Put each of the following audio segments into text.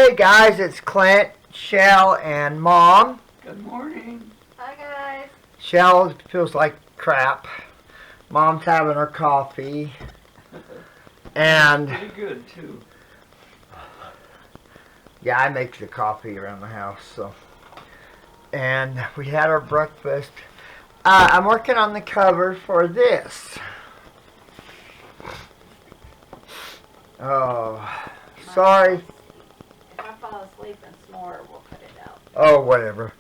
Hey guys, it's Clint, Chelle, and Mom. Good morning. Hi guys. Chelle feels like crap. Mom's having her coffee. And Pretty good too. yeah, I make the coffee around the house, so. And we had our breakfast. I'm working on the cover for this. Oh, sorry. If I fall asleep and snore, we'll cut it out. Oh, whatever.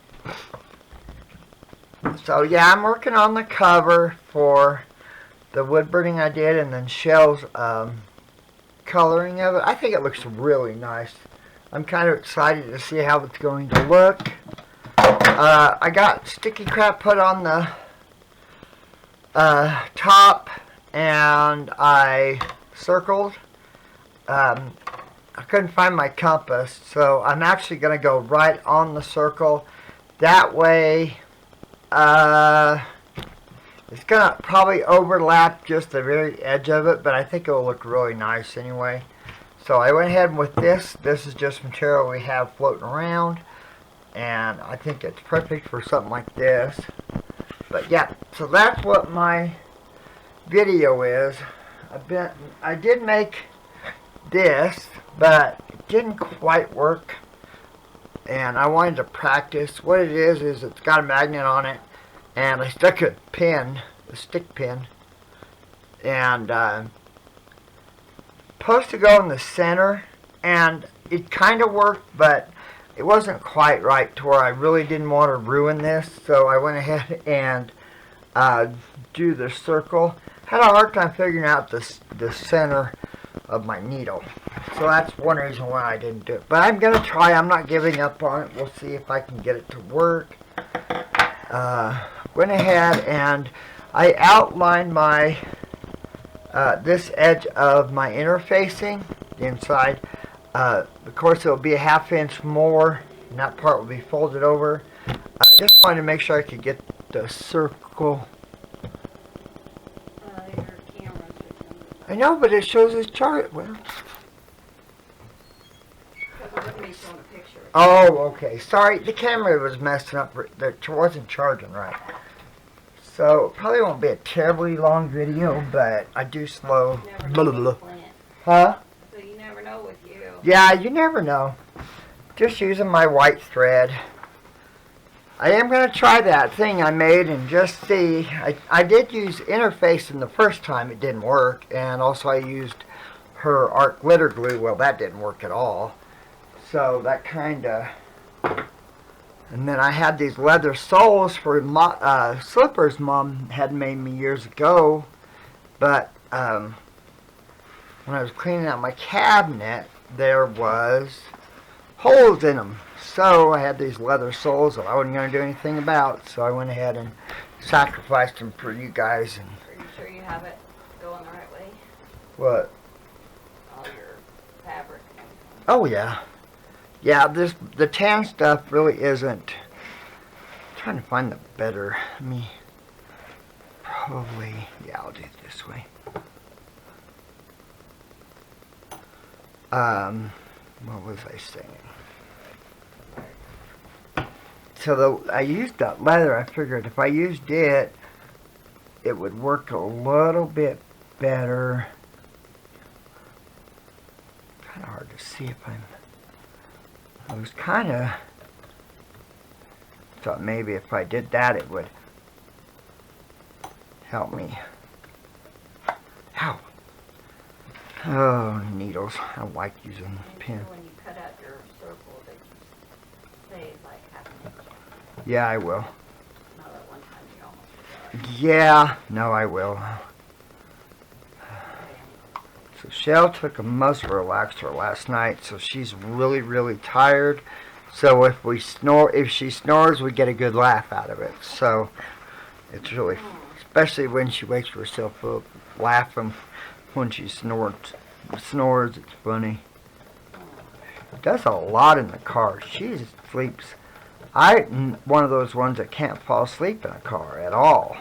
So yeah, I'm working on the cover for the wood burning I did, and then Chelle's coloring of it. I think it looks really nice. I'm kind of excited to see how it's going to look. I got sticky crap put on the top, and I circled. I couldn't find my compass, so I'm actually going to go right on the circle. That way, it's going to probably overlap just the very edge of it, but I think it will look really nice anyway. So I went ahead with this. This is just material we have floating around, and I think it's perfect for something like this. But yeah, so that's what my video is. I did make this, but it didn't quite work, and I wanted to practice. What it is it's got a magnet on it, and I stuck a stick pin, and supposed to go in the center, and it kind of worked, but it wasn't quite right to where I really didn't want to ruin this, so I went ahead and do the circle. Had a hard time figuring out the center of my needle, so that's one reason why I didn't do it. But I'm gonna try. I'm not giving up on it. We'll see if I can get it to work. Went ahead and I outlined my this edge of my interfacing, the inside. Of course, it'll be a ½ inch more, and that part will be folded over. I just wanted to make sure I could get the circle. Your camera's I know, but it shows this chart. Well. because it wouldn't be showing a picture. Oh, okay. Sorry, the camera was messing up. It wasn't charging right. So, it probably won't be a terribly long video, but I do slow. Never know with Clint. Huh? So you never know with you. Yeah, you never know. Just using my white thread. I am going to try that thing I made and just see. I did use interfacing the first time. It didn't work. And also I used her art glitter glue. Well, that didn't work at all. So that kind of... And then I had these leather soles for slippers Mom had made me years ago. But when I was cleaning out my cabinet, there was holes in them. So I had these leather soles that I wasn't going to do anything about. So I went ahead and sacrificed them for you guys. And Are you sure you have it going the right way? what? All your fabric and everything. Oh yeah. Yeah, the tan stuff really isn't. I'm trying to find the better. Probably, yeah, I'll do it this way. What was I saying? So I used that leather. I figured if I used it, it would work a little bit better. Kind of hard to see if I was kind of thought maybe if I did that it would help me. Ow. Oh, needles. I like using And pin. when you cut out your circle, they say like ½ an inch. Yeah, I will. No, that one time you almost forgot. Yeah, no, I will. So Chelle took most of her relaxer last night, so she's really, really tired. So if she snores, we get a good laugh out of it. So it's really, especially when she wakes herself up, laughing when she snores. It's funny. Does a lot in the car. She sleeps. I'm one of those ones that can't fall asleep in a car at all.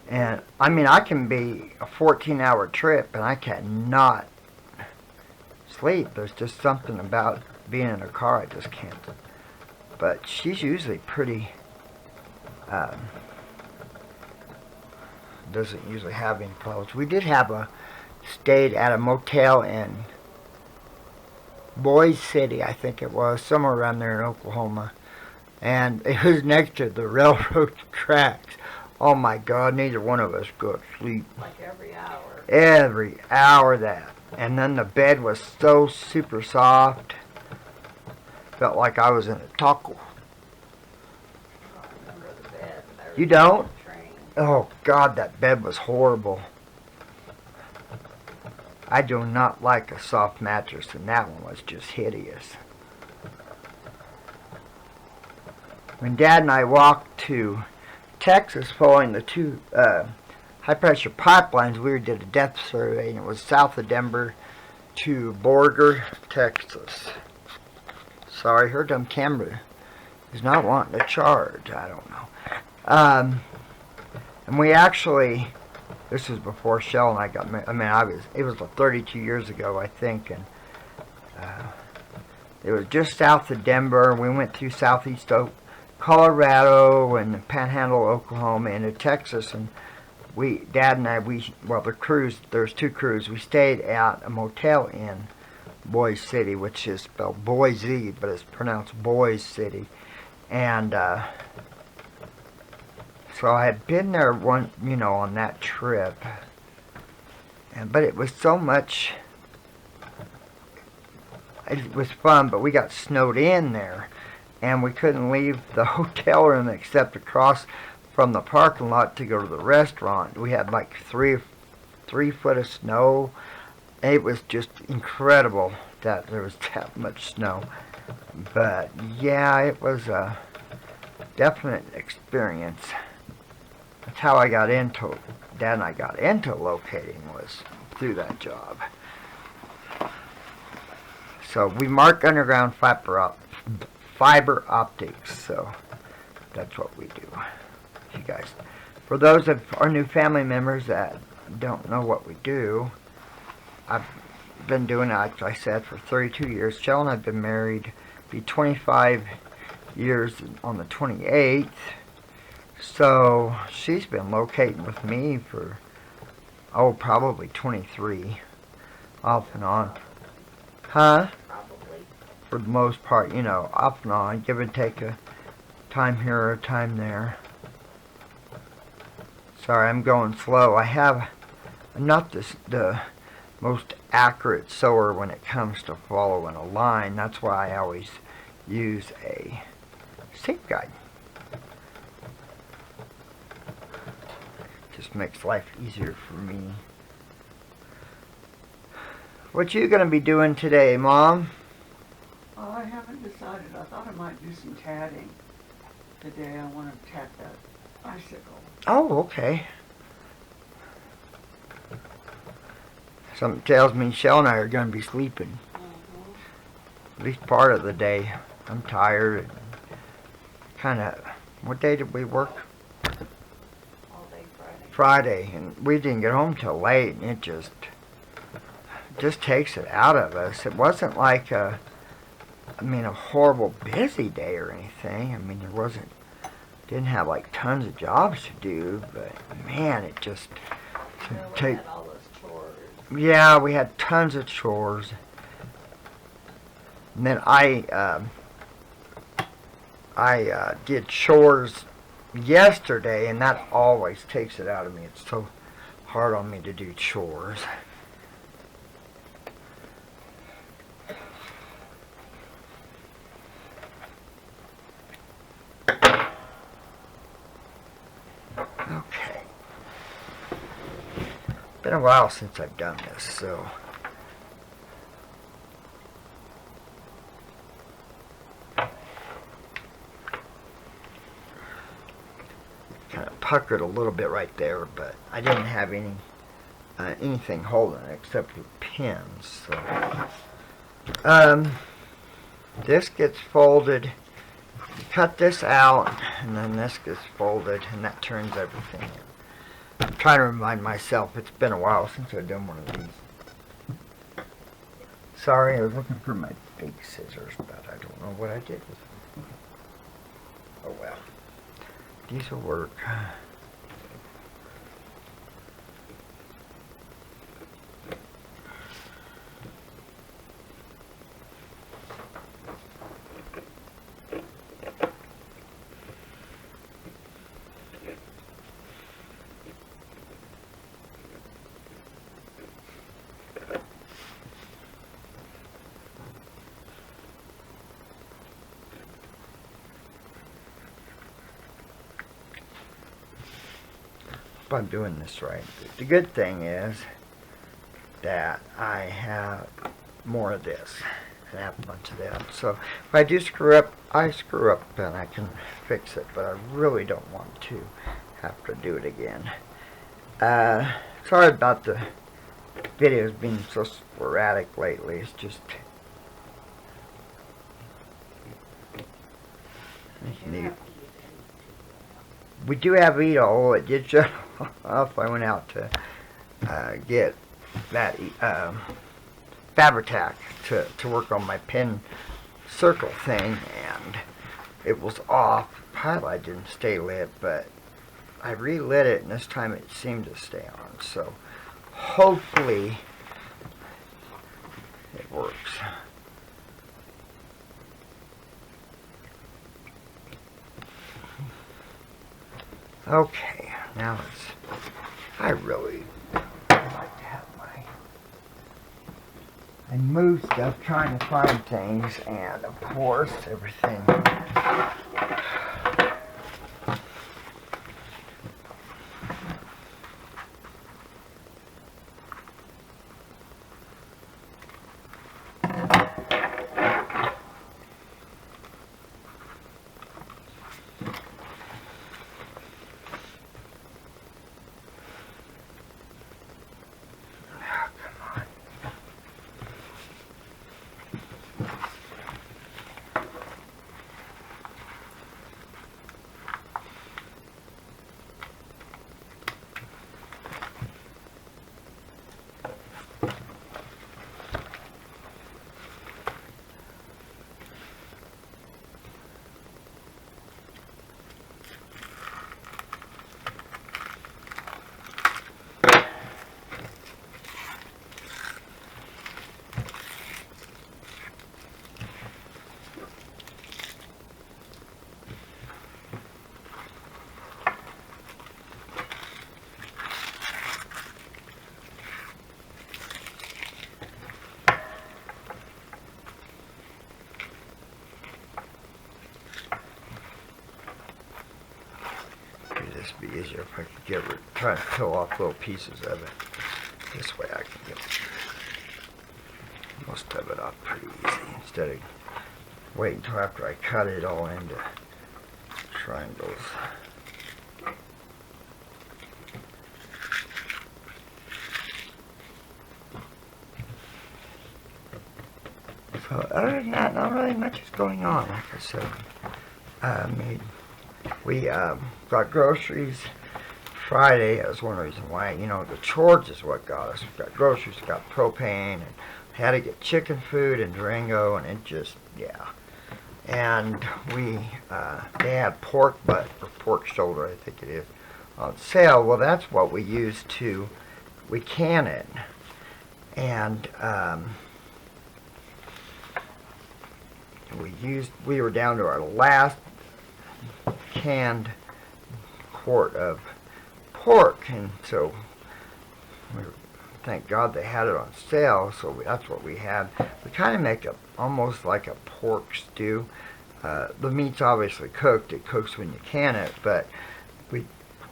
And I can be a 14-hour trip and I cannot sleep. There's just something about being in a car, I just can't. But she's usually pretty, doesn't usually have any problems. We did stayed at a motel in Boise City, I think it was, somewhere around there in Oklahoma. And it was next to the railroad tracks. Oh my God, neither one of us could sleep. Like every hour. Every hour that. And then the bed was so super soft. Felt like I was in a taco. I don't remember the bed. But I You don't? remember the train. Oh God, that bed was horrible. I do not like a soft mattress, and that one was just hideous. When Dad and I walked to Texas following the two high-pressure pipelines, we did a depth survey, and it was south of Denver to Borger, Texas. Sorry, her dumb camera is not wanting to charge. I don't know. And we actually, this was before Chelle and I got married. I mean, it was 32 years ago, I think, and it was just south of Denver. We went through southeast Colorado and the Panhandle, Oklahoma, into Texas, and Dad and I, the cruise, there's two crews. We stayed at a motel in Boise City, which is spelled Boise, but it's pronounced Boise City, and so I had been there on that trip, but it was so much. It was fun, but we got snowed in there. And we couldn't leave the hotel room except across from the parking lot to go to the restaurant. We had like three foot of snow. It was just incredible that there was that much snow. But yeah, it was a definite experience. That's how Dad and I got into locating, was through that job. So we mark underground fiber optics, so that's what we do. You guys, for those of our new family members that don't know what we do, I've been doing it, like I said, for 32 years. Chelle and I have been married, be 25 years on the 28th, so she's been locating with me for, probably 23, off and on. Huh? For the most part, off and on, give and take a time here or a time there. Sorry, I'm going slow. I'm not the most accurate sewer when it comes to following a line. That's why I always use a sink guide. Just makes life easier for me. What you gonna be doing today, Mom? Oh, I haven't decided. I thought I might do some tatting today. I want to tat that bicycle. Oh, okay. Something tells me Chelle and I are going to be sleeping. At least part of the day. I'm tired. What day did we work? All day Friday. Friday. And we didn't get home till late, and it just takes it out of us. It wasn't like a horrible busy day or anything. Didn't have like tons of jobs to do, but man, it just We had all those chores. Yeah, we had tons of chores. And then I did chores yesterday, and that always takes it out of me. It's so hard on me to do chores. Okay. Been a while since I've done this, so kind of puckered a little bit right there, but I didn't have anything holding it except for pins. So this gets folded. You cut this out, and then this gets folded, and that turns everything in. I'm trying to remind myself, it's been a while since I've done one of these. Sorry, I was looking for my big scissors, but I don't know what I did with them. Oh well. These will work. I'm doing this right. The good thing is that I have more of this and I have a bunch of that. So if I do screw up, I screw up and I can fix it, but I really don't want to have to do it again. Sorry about the videos being so sporadic lately. It's just neat. We do have Edo. It did shut off. I went out to get that Fabri-Tac to work on my pin circle thing, and it was off. The highlight didn't stay lit, but I relit it, and this time it seemed to stay on. So hopefully it works. Okay, now I really like to have I move stuff trying to find things, and of course everything this would be easier if I could try to peel off little pieces of it. This way I can get most of it off pretty easy instead of waiting until after I cut it all into triangles. So other than that, not really much is going on. Like I said, we got groceries Friday. That was one reason why, you know, the chores is what got us. We got groceries, got propane, and had to get chicken food in Durango, and it just, yeah. And they had pork butt, or pork shoulder, I think it is, on sale. Well, that's what we used we can it. And we were down to our last canned quart of pork, and so thank God they had it on sale, so that's what we had. We kind of make almost like a pork stew. The meat's obviously cooked. It cooks when you can it, but we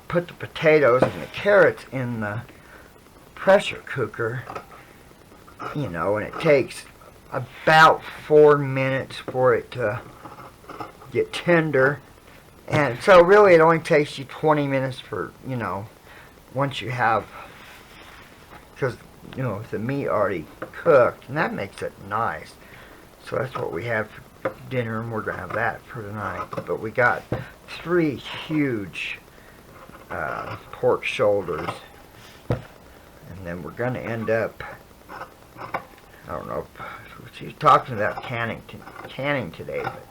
put the potatoes and the carrots in the pressure cooker, you know, and it takes about 4 minutes for it to get tender. And so really it only takes you 20 minutes for, you know, once you have, because, you know, the meat already cooked, and that makes it nice. So that's what we had for dinner, and we're going to have that for tonight. But we got 3 huge pork shoulders, and then we're going to end up, I don't know, she's talking about canning today, but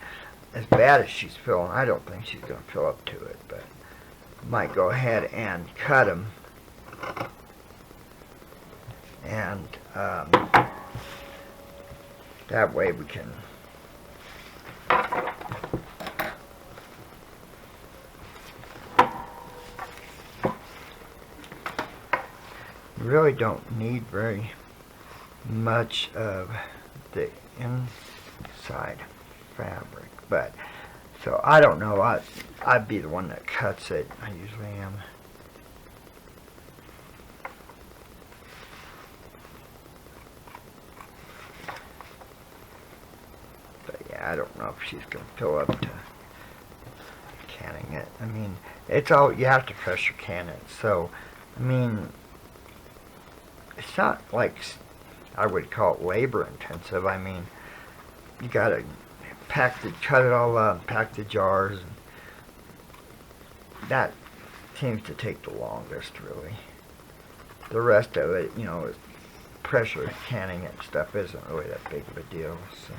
as bad as she's feeling, I don't think she's going to fill up to it, but might go ahead and cut them. And that way we can really don't need very much of the inside fabric, but so I don't know, I'd be the one that cuts it. I usually am. But yeah, I don't know if she's gonna fill up to canning it. I mean, it's all, you have to pressure can it, so I mean, it's not like I would call it labor intensive. I mean, you gotta cut it all up, pack the jars, and that seems to take the longest, really. The rest of it, you know, is pressure canning and stuff isn't really that big of a deal, so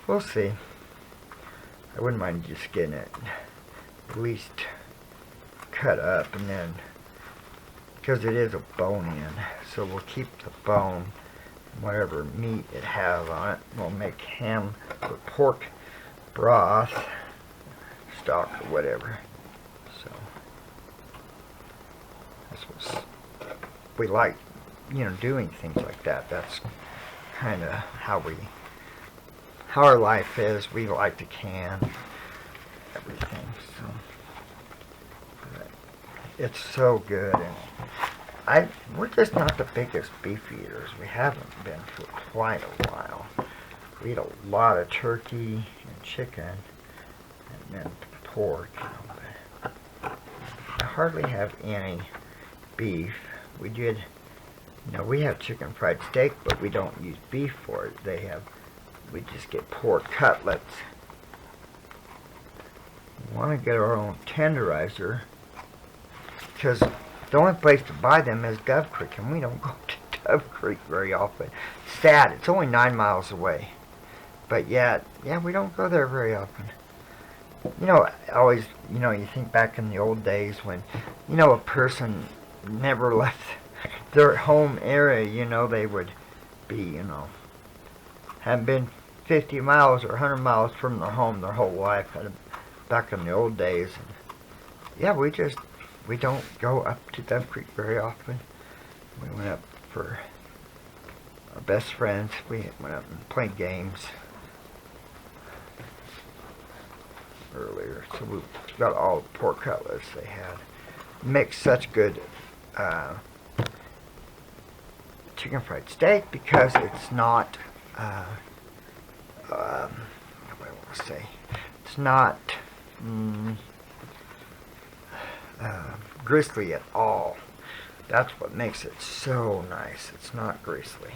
we'll see. I wouldn't mind just getting it at least cut up, and then, because it is a bone in, so we'll keep the bone, whatever meat it has on it. We'll make ham or pork broth, stock or whatever. So this was, we like, you know, doing things like that. That's kind of how our life is. We like to can everything, so but it's so good. And we're just not the biggest beef eaters. We haven't been for quite a while. We eat a lot of turkey and chicken, and then pork. You know, but I hardly have any beef. We did, you know, we have chicken fried steak, but we don't use beef for it. We just get pork cutlets. We want to get our own tenderizer, because the only place to buy them is Dove Creek, and we don't go to Dove Creek very often. It's sad. It's only 9 miles away. But yet, yeah, we don't go there very often. You know, always, you know, you think back in the old days when, you know, a person never left their home area, you know, they would be, you know, have been 50 miles or 100 miles from their home their whole life, back in the old days. And yeah, we don't go up to Dove Creek very often. We went up for our best friends. We went up and played games earlier. So we got all the pork cutlets they had. Makes such good chicken fried steak because it's not, what do I want to say? It's not gristly at all. That's what makes it so nice. It's not gristly.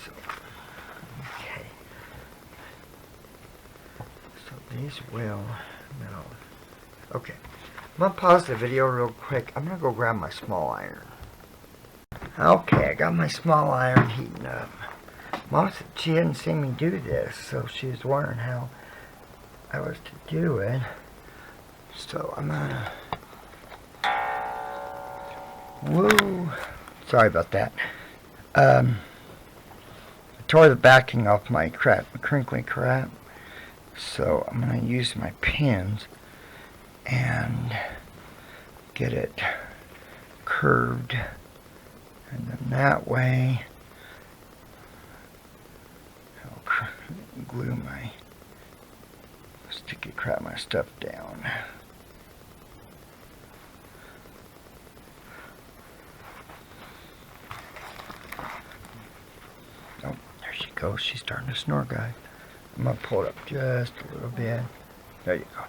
So, okay. So these will now. Okay. I'm going to pause the video real quick. I'm going to go grab my small iron. Okay, I got my small iron heating up. Mom said she hadn't seen me do this, so she was wondering how I was to do it. So I'm gonna... Woo! Sorry about that. I tore the backing off my crinkly crap. So I'm gonna use my pins and get it curved, and then that way I'll glue my sticky crap, my stuff down. Oh, there she goes. She's starting to snore, guys. I'm gonna pull it up just a little bit. There you go.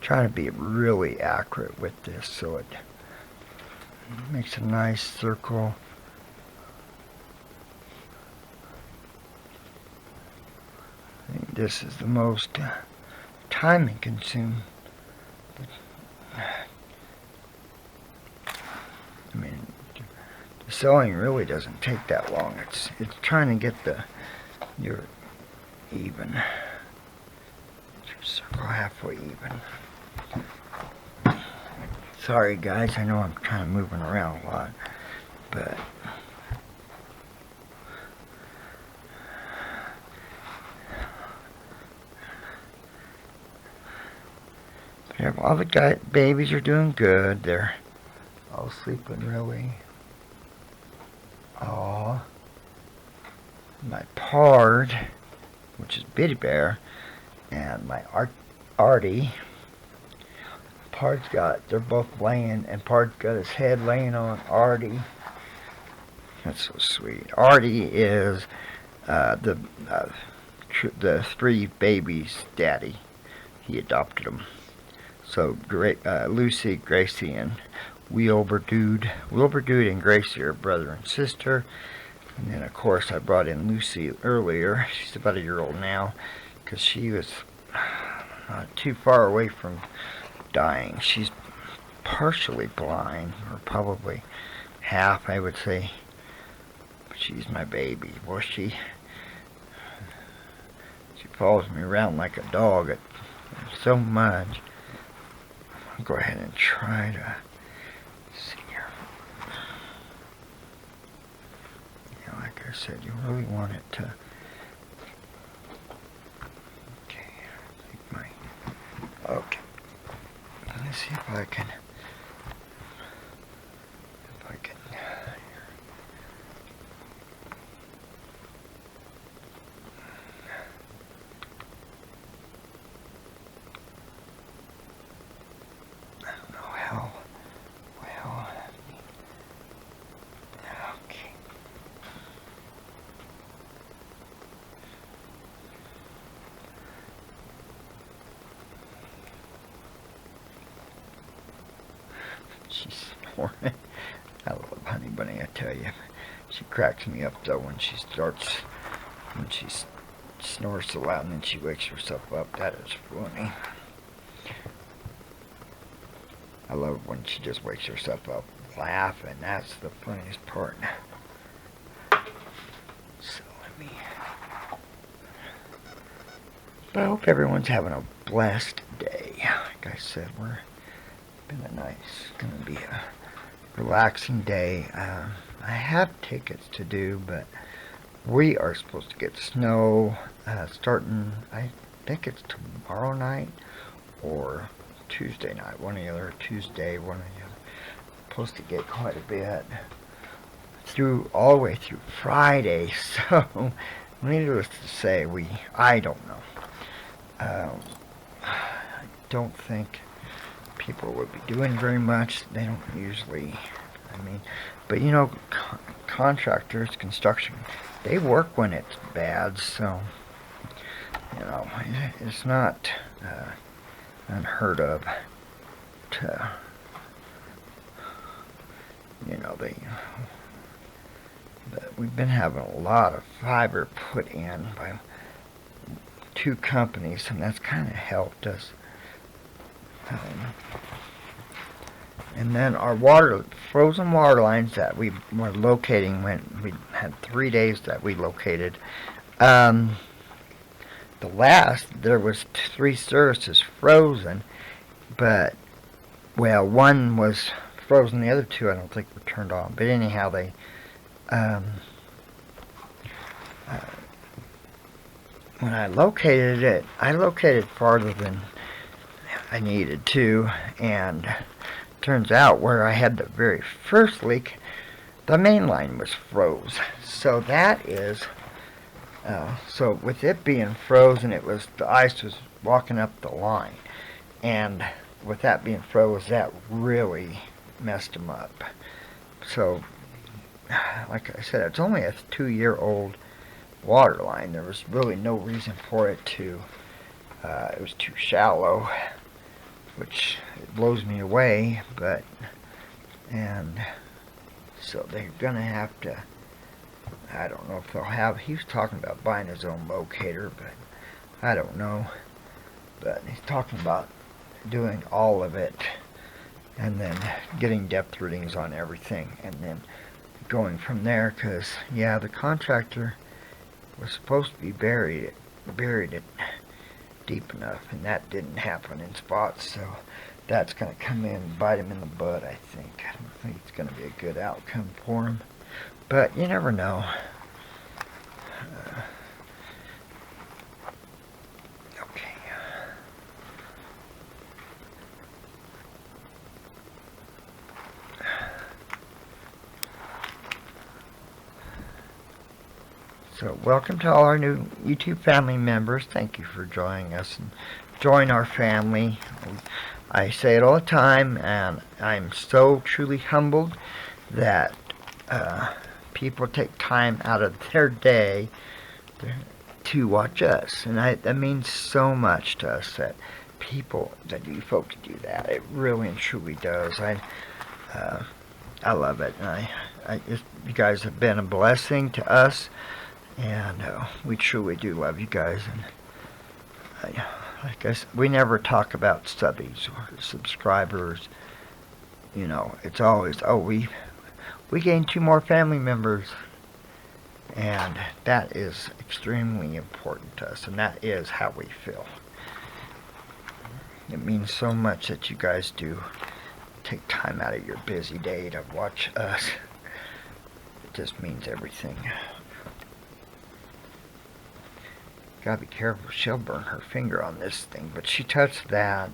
Trying to be really accurate with this so it makes a nice circle. I think this is the most time consuming. sewing really doesn't take that long. It's trying to get your even. Your circle halfway even. Sorry guys, I know I'm kind of moving around a lot, but all the babies are doing good. They're all sleeping really. Oh, my Pard, which is Bitty Bear, and my Artie. They're both laying, and Pard's got his head laying on Artie. That's so sweet. Artie is the 3 babies' daddy. He adopted them. So Lucy, Gracie, and Wilbur and Gracie are brother and sister. And then, of course, I brought in Lucy earlier. She's about a year old now, because she was not too far away from dying. She's partially blind, or probably half, I would say. But she's my baby. Well, she follows me around like a dog so much. I'll go ahead and try to see her. Yeah, like I said, you really want it to. Okay. Let's see if I can. I don't know how well. Okay. She's snoring. I love Honey Bunny, I tell you. She cracks me up though when she snores so loud and then she wakes herself up. That is funny. I love when she just wakes herself up laughing. That's the funniest part. So but I hope everyone's having a blessed day. Like I said, it's gonna be a relaxing day. I have tickets to do, but we are supposed to get snow starting, I think it's tomorrow night or Tuesday night, one or the other. Tuesday, one or the other. Supposed to get quite a bit all the way through Friday. So needless to say, I don't know. I don't think people would be doing very much. They don't usually, but contractors, construction, they work when it's bad, so it's not unheard of to but we've been having a lot of fiber put in by 2 companies, and that's kind of helped us. And then our frozen water lines that we were locating, when we had 3 days that we located. There was 3 services frozen, but, one was frozen, the other 2 I don't think were turned on. But anyhow, they, when I located it, I located farther than I needed to, and turns out where I had the very first leak, the main line was froze. So that is, so with it being frozen, the ice was walking up the line, and with that being froze, that really messed them up. So, like I said, it's only a 2-year-old water line. There was really no reason for it to. It was too shallow, which it blows me away, and so they're gonna have to, I don't know if they'll have, he was talking about buying his own locator, but I don't know, but he's talking about doing all of it, and then getting depth readings on everything, and then going from there, because yeah, the contractor was supposed to be buried it deep enough, and that didn't happen in spots, so that's going to come in and bite him in the butt, I think. I don't think it's going to be a good outcome for him, but you never know. Okay. So welcome to all our new YouTube family members. Thank you for joining us and join our family. I say it all the time, and I'm so truly humbled that people take time out of their day to watch us, and that means so much to us, that you folks do that. It really and truly does. I love it, and you guys have been a blessing to us. And we truly do love you guys. And I guess we never talk about subbies or subscribers. You know, it's always, oh, we gained 2 more family members. And that is extremely important to us. And that is how we feel. It means so much that you guys do take time out of your busy day to watch us. It just means everything. Gotta be careful, she'll burn her finger on this thing, but she touched that.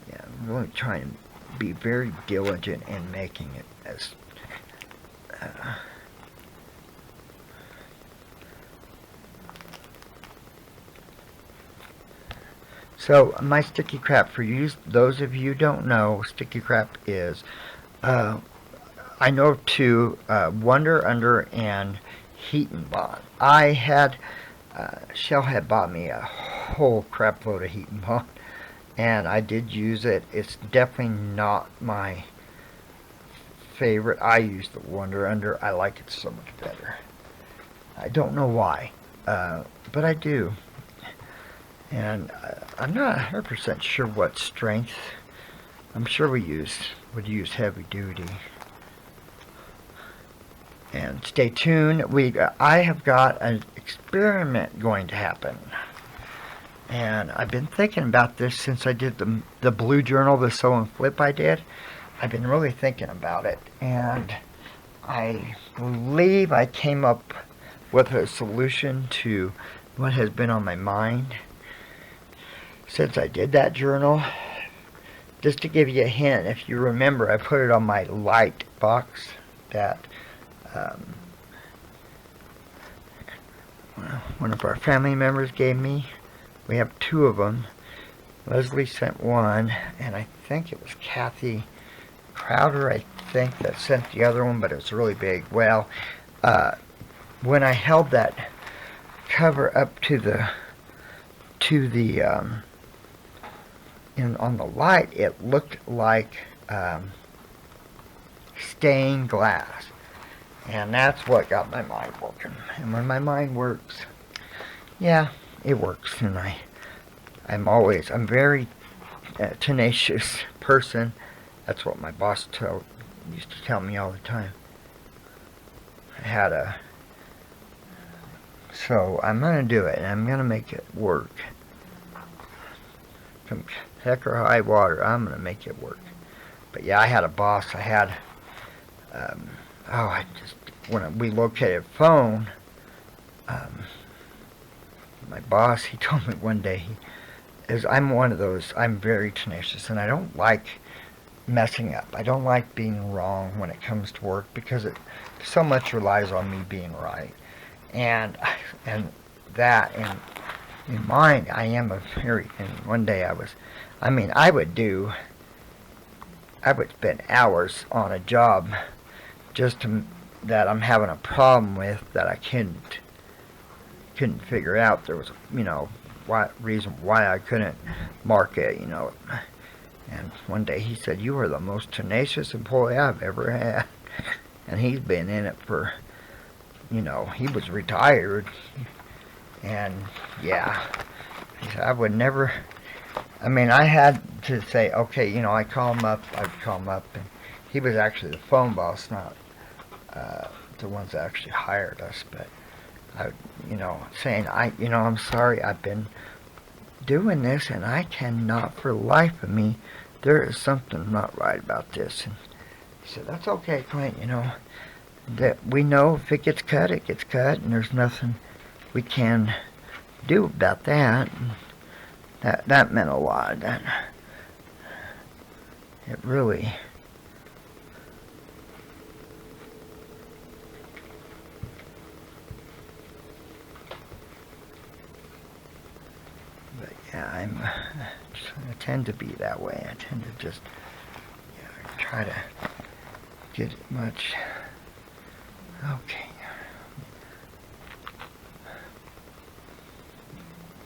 Yeah, I'm really trying to be very diligent in making it as so my sticky crap for you, those of you who don't know, sticky crap is, I know of 2, Wonder Under and Heat and Bond. Chelle had bought me a whole crap load of Heat and Bond, and I did use it. It's definitely not my favorite. I use the Wonder Under. I like it so much better. I don't know why, but I do. And I'm not 100% sure what strength. I'm sure would use heavy duty. And stay tuned. I have got an experiment going to happen. And I've been thinking about this since I did the blue journal, the sew and flip I did. I've been really thinking about it. And I believe I came up with a solution to what has been on my mind since I did that journal. Just to give you a hint, if you remember, I put it on my light box that one of our family members gave me. We have 2 of them. Leslie sent one, and I think it was Kathy Crowder, I think, that sent the other one, but it was really big. Well, when I held that cover up to the on the light, it looked like stained glass, and that's what got my mind working. And when my mind works, yeah, it works. And I'm a very tenacious person. That's what my boss used to tell me all the time. So I'm gonna do it, and I'm gonna make it work. From heck or high water, I'm gonna make it work. But yeah, I had a boss. When we located a phone, my boss, he told me one day, I'm one of those, I'm very tenacious, and I don't like messing up. I don't like being wrong when it comes to work, because it so much relies on me being right. And in mine, I am and one day I would spend hours on a job that I'm having a problem with, that I couldn't figure out. There was, reason why I couldn't mark it, And one day he said, "You are the most tenacious employee I've ever had." And he's been in it for, he was retired. And yeah, he said, I would never, I mean, I had to say, okay, you know, I'd call him up, and he was actually the phone boss, not the ones that actually hired us, but I, you know, saying, I'm sorry, I've been doing this, and I cannot for the life of me, there is something not right about this. And he said, that's okay, Clint, you know, that we know if it gets cut, and there's nothing we can do about that. And that meant a lot. That it really. But yeah, I tend to be that way. I tend to just try to get as much. Okay.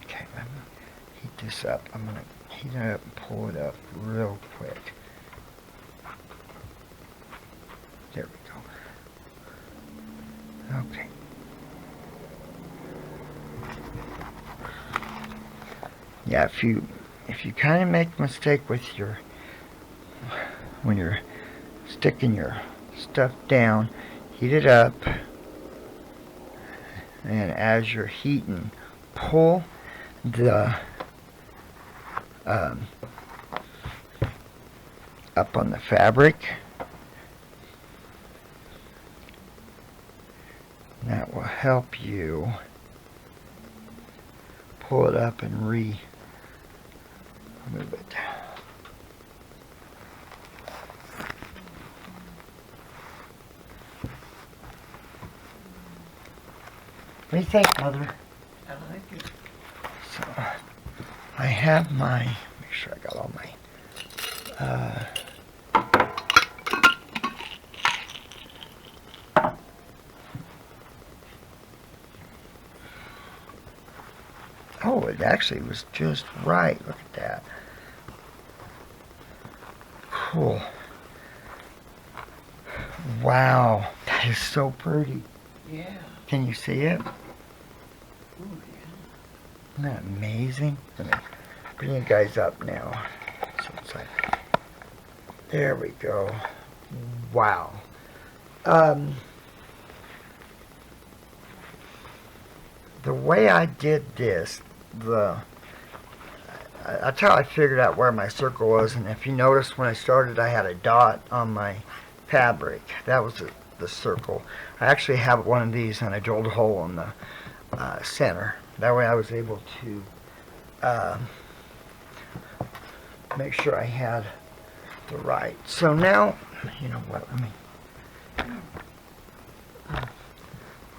Okay, I'm gonna heat this up. I'm gonna heat it up and pull it up real quick. There we go. Okay. Yeah, if you kind of make a mistake with when you're sticking your stuff down, heat it up, and as you're heating, pull the up on the fabric. That will help you pull it up and move it. What do you think, Mother? I like it. So, I have make sure I got all my, oh, it actually was just right. Look at that. Cool. Wow, that is so pretty. Yeah. Can you see it? Ooh, yeah. Isn't that amazing? Let me bring you guys up now. So it's like, there we go. Wow. The way I did this, that's how I figured out where my circle was. And if you notice, when I started, I had a dot on my fabric. That was the circle. I actually have one of these, and I drilled a hole in the center. That way I was able to make sure I had the right. So now, you know what, I'm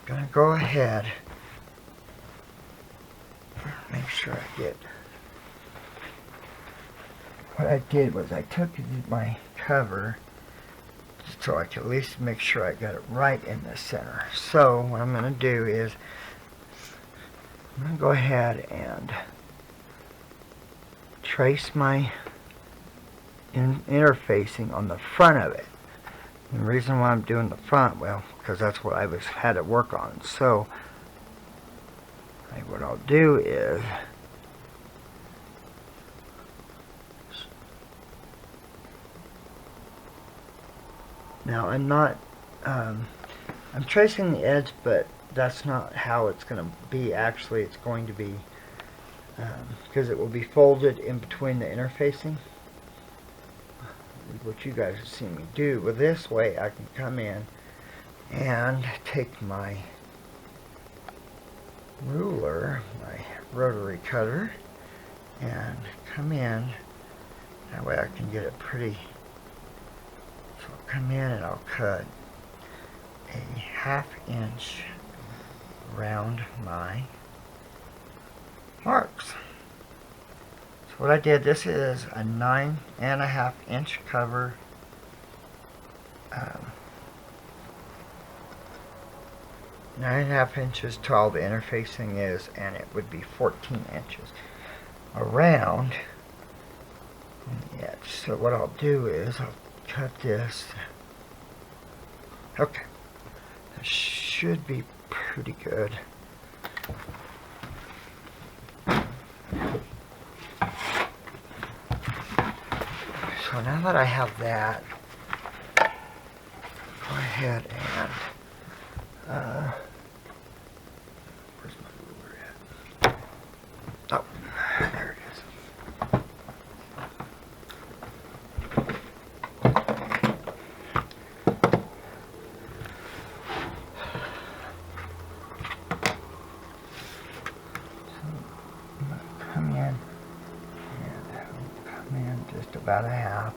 gonna go ahead, make sure I get, what I did was I took my cover so I can at least make sure I got it right in the center. So what I'm gonna do is I'm going to go ahead and trace my interfacing on the front of it. And the reason why I'm doing the front, well, because that's what I had to work on. So, what I'll do is now I'm not, I'm tracing the edge, but that's not how it's going to be. Actually, it's going to be because it will be folded in between the interfacing. What you guys have seen me do. But this way, I can come in and take my ruler, my rotary cutter, and come in. That way, I can get it pretty. So I'll come in and I'll cut a 1/2 inch around my marks. So what I did, this is a 9.5 inch cover, 9.5 inches tall the interfacing is, and it would be 14 inches around the edge. So what I'll do is I'll cut this. Okay, that should be pretty good. So now that I have that, go ahead and where's my ruler at? Oh, there it is. Come in just about a half.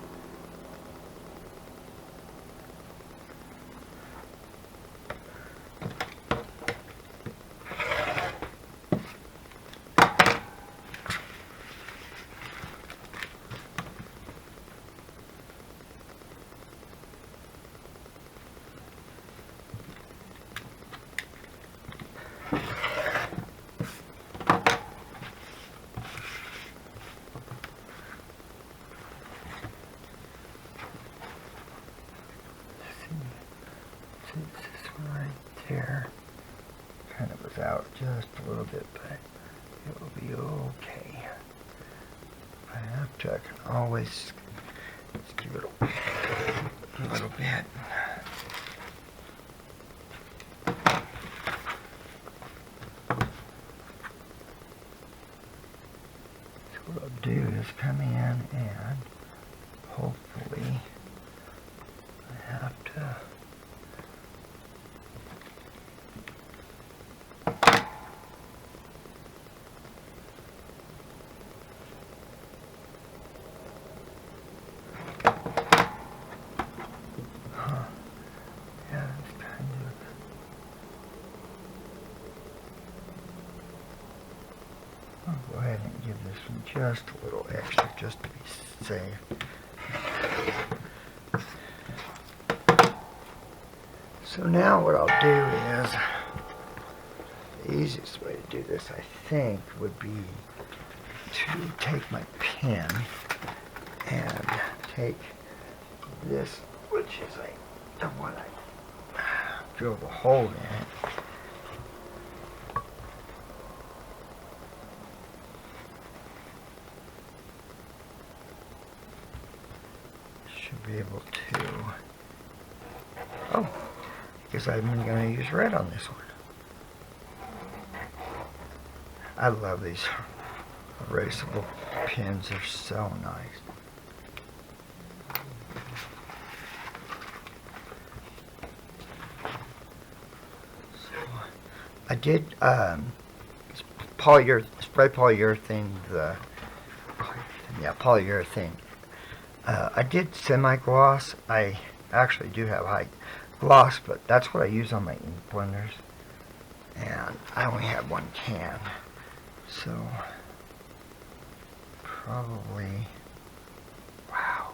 There kind of was out just a little bit, but it will be okay. I have to, I can always just give it a little bit. So what I'll do is come in and hopefully I have to go ahead and give this one just a little extra, just to be safe. So now what I'll do is, the easiest way to do this, I think, would be to take my pen and take this, which is the one I drilled a hole in it. Be able to, oh, because I'm going to use red on this one. I love these erasable pens, they're so nice. So I did spray polyurethane, polyurethane. I did semi-gloss. I actually do have high gloss, but that's what I use on my ink blenders. And I only have one can. So, probably, wow.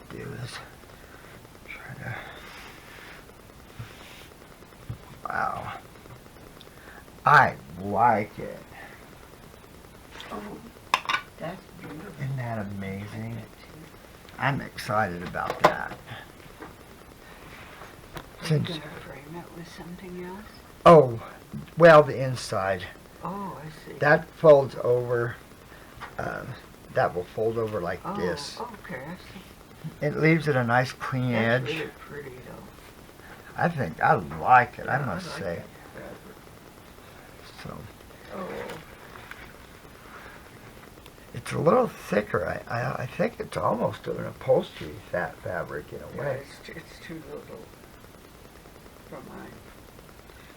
Do is try to, wow, I like it. Oh, that's beautiful. Isn't that amazing? I'm excited about that. Are you Since, going to frame it with something else? oh, well, the inside, Oh, I see. that folds over, that will fold over like this. Okay, I see. It leaves it a nice clean That's edge. really pretty, though. I think I like it, I Yeah, must like say. it. So Oh, it's a little thicker. I think it's almost an upholstery fabric in a yeah, way. it's too little for mine.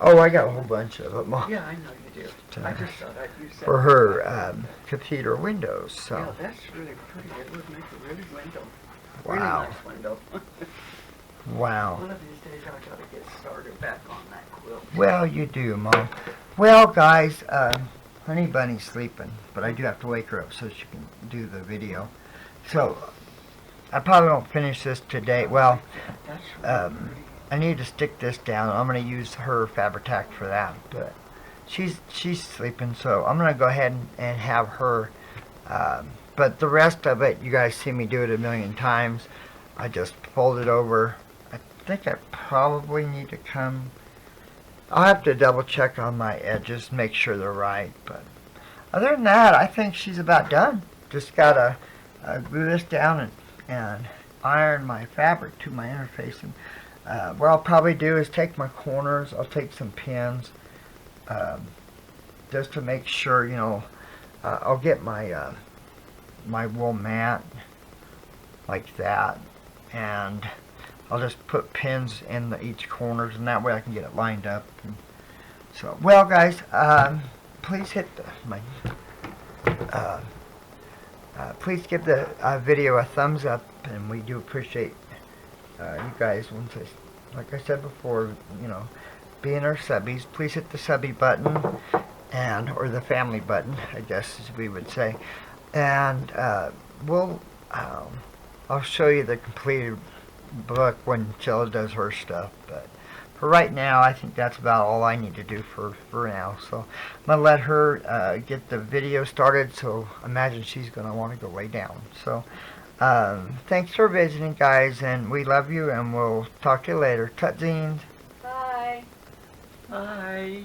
Oh, I got a whole bunch of them Yeah, I know you do. I just thought I'd use that. for her cathedral windows. So Yeah, that's really pretty. It would make a really window. wow, Really nice window. wow. One of these days I gotta get started back on that quilt. Well, you do, Mom. Well, guys, Honey Bunny's sleeping, but I do have to wake her up so she can do the video. So I probably won't finish this today. Well, That's really pretty. I need to stick this down. I'm going to use her Fabri-Tac for that, but she's sleeping, so I'm gonna go ahead and have her. But the rest of it, you guys see me do it a million times. I just fold it over. I think I probably need to come. I'll have to double check on my edges, make sure they're right. But other than that, I think she's about done. Just gotta glue this down and iron my fabric to my interface. And what I'll probably do is take my corners. I'll take some pins just to make sure, you know. I'll get my my wool mat like that, and I'll just put pins in each corners, and that way I can get it lined up. And so, well, guys, please hit please give the video a thumbs up, and we do appreciate you guys. Like I said before, you know, being our subbies, please hit the subby button or the family button, I guess as we would say, and I'll show you the completed book when Chelle does her stuff. But for right now, I think that's about all I need to do for now. So I'm gonna let her get the video started. So I imagine she's gonna want to go lay down. So thanks for visiting, guys, and we love you, and we'll talk to you later. Tutzines. Bye. Bye.